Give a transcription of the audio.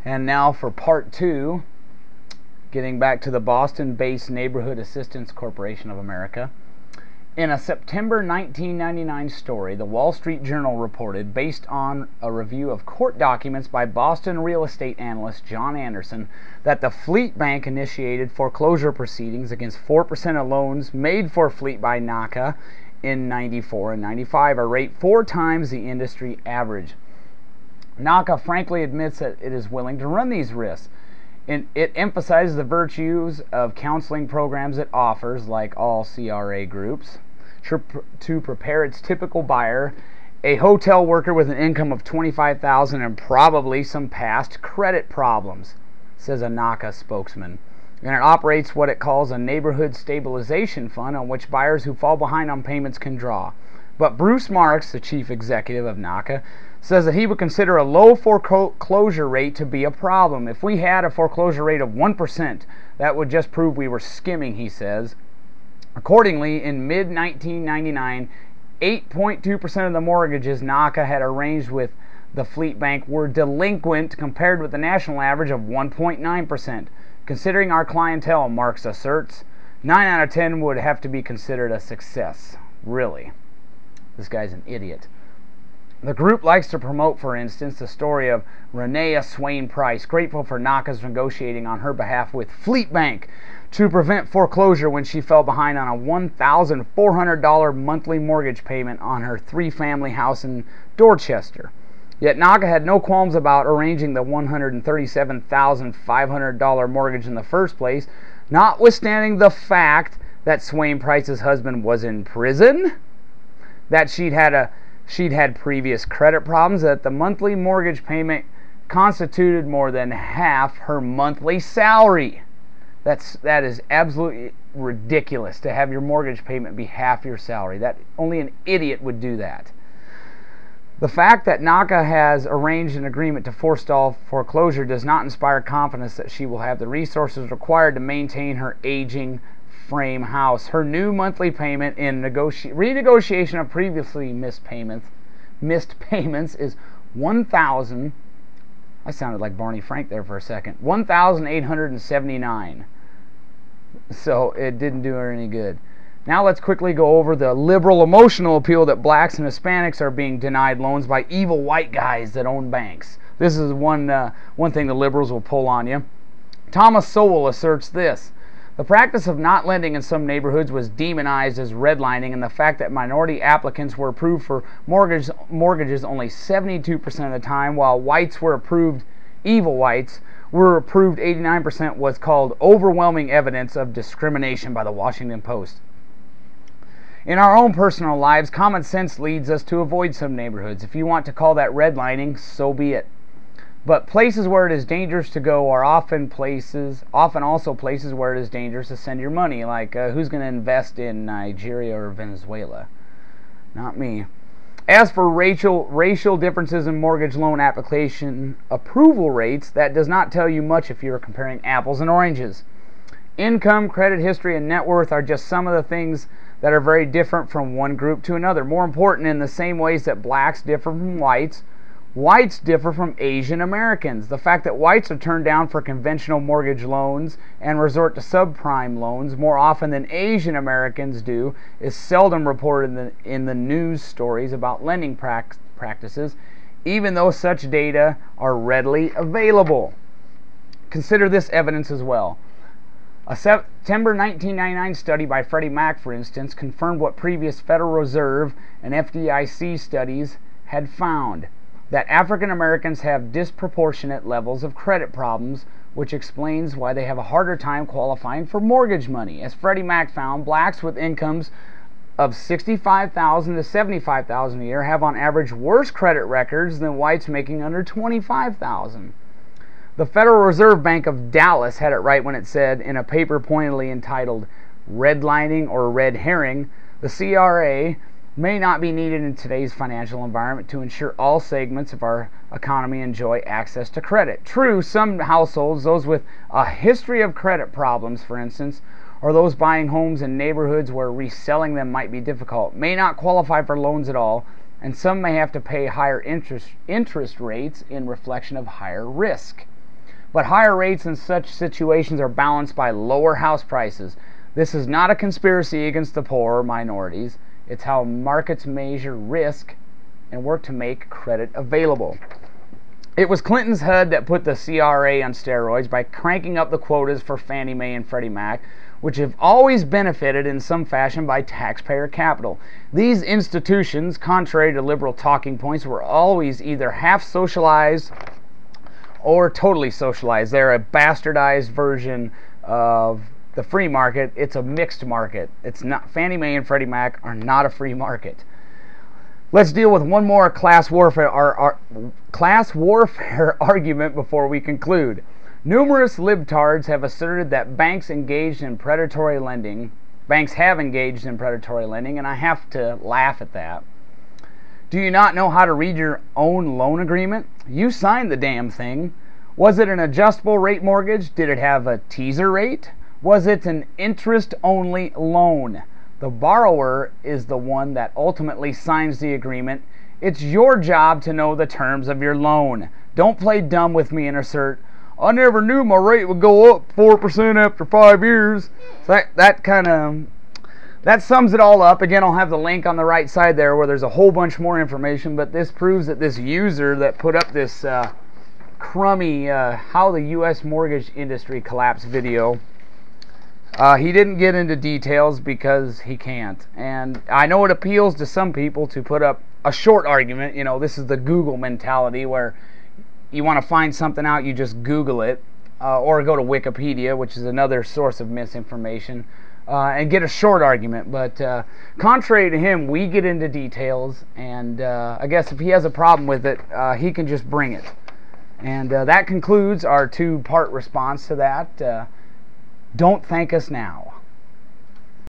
And now for part two, getting back to the Boston-based Neighborhood Assistance Corporation of America. In a September 1999 story, the Wall Street Journal reported, based on a review of court documents by Boston real estate analyst John Anderson, that the Fleet Bank initiated foreclosure proceedings against 4% of loans made for Fleet by NACA in 94 and 95, a rate 4 times the industry average. NACA frankly admits that it is willing to run these risks. And it emphasizes the virtues of counseling programs it offers, like all CRA groups, to prepare its typical buyer, a hotel worker with an income of $25,000 and probably some past credit problems, says a NACA spokesman. And it operates what it calls a neighborhood stabilization fund on which buyers who fall behind on payments can draw. But Bruce Marks, the chief executive of NACA, says that he would consider a low foreclosure rate to be a problem. If we had a foreclosure rate of 1%, that would just prove we were skimming, he says. Accordingly, in mid-1999, 8.2% of the mortgages NACA had arranged with the Fleet Bank were delinquent compared with the national average of 1.9%. Considering our clientele, Marks asserts, 9 out of 10 would have to be considered a success. Really? This guy's an idiot. The group likes to promote, for instance, the story of Renea Swain Price, grateful for NACA's negotiating on her behalf with Fleet Bank to prevent foreclosure when she fell behind on a $1,400 monthly mortgage payment on her 3-family house in Dorchester. Yet NACA had no qualms about arranging the $137,500 mortgage in the first place, notwithstanding the fact that Swain Price's husband was in prison, that she'd had previous credit problems, that the monthly mortgage payment constituted more than half her monthly salary. That is absolutely ridiculous to have your mortgage payment be half your salary. That only an idiot would do that. The fact that NACA has arranged an agreement to forestall foreclosure does not inspire confidence that she will have the resources required to maintain her aging frame house. Her new monthly payment in renegotiation of previously missed payments is $1,000. I sounded like Barney Frank there for a second. $1,879. So it didn't do her any good. Now let's quickly go over the liberal emotional appeal that blacks and Hispanics are being denied loans by evil white guys that own banks. This is one thing the liberals will pull on you. Thomas Sowell asserts this: the practice of not lending in some neighborhoods was demonized as redlining, and the fact that minority applicants were approved for mortgages only 72% of the time, while whites were approved, evil whites were approved 89%, was called overwhelming evidence of discrimination by the Washington Post. In our own personal lives, common sense leads us to avoid some neighborhoods. If you want to call that redlining, so be it. But places where it is dangerous to go are often also places where it is dangerous to send your money. Like, who's going to invest in Nigeria or Venezuela? Not me. As for racial differences in mortgage loan application approval rates, that does not tell you much if you're comparing apples and oranges. Income, credit history, and net worth are just some of the things that are very different from one group to another. More important, in the same ways that blacks differ from whites, whites differ from Asian Americans. The fact that whites are turned down for conventional mortgage loans and resort to subprime loans more often than Asian Americans do is seldom reported in the news stories about lending practices, even though such data are readily available. Consider this evidence as well. A September 1999 study by Freddie Mac, for instance, confirmed what previous Federal Reserve and FDIC studies had found: that African Americans have disproportionate levels of credit problems, which explains why they have a harder time qualifying for mortgage money. As Freddie Mac found, blacks with incomes of $65,000 to $75,000 a year have on average worse credit records than whites making under $25,000. The Federal Reserve Bank of Dallas had it right when it said, in a paper pointedly entitled "Redlining or Red Herring," the CRA may not be needed in today's financial environment to ensure all segments of our economy enjoy access to credit. True, some households, those with a history of credit problems, for instance, or those buying homes in neighborhoods where reselling them might be difficult, may not qualify for loans at all, and some may have to pay higher interest rates in reflection of higher risk. But higher rates in such situations are balanced by lower house prices. This is not a conspiracy against the poor or minorities. It's how markets measure risk and work to make credit available. It was Clinton's HUD that put the CRA on steroids by cranking up the quotas for Fannie Mae and Freddie Mac, which have always benefited in some fashion by taxpayer capital. These institutions, contrary to liberal talking points, were always either half socialized or totally socialized. They're a bastardized version of the free market. It's a mixed market. It's not. Fannie Mae and Freddie Mac are not a free market. Let's deal with one more class warfare argument before we conclude. Numerous libtards have asserted that banks have engaged in predatory lending, and I have to laugh at that. Do you not know how to read your own loan agreement? You signed the damn thing. Was it an adjustable rate mortgage? Did it have a teaser rate? Was it an interest-only loan? The borrower is the one that ultimately signs the agreement. It's your job to know the terms of your loan. Don't play dumb with me and assert, I never knew my rate would go up 4% after 5 years. So that sums it all up. Again, I'll have the link on the right side there where there's a whole bunch more information, but this proves that this user that put up this crummy how the U.S. mortgage industry collapsed video, he didn't get into details because he can't. And I know it appeals to some people to put up a short argument. You know, this is the Google mentality where you want to find something out, you just Google it, or go to Wikipedia, which is another source of misinformation, and get a short argument. But contrary to him, we get into details, and I guess if he has a problem with it, he can just bring it. And that concludes our two-part response to that. Don't thank us now.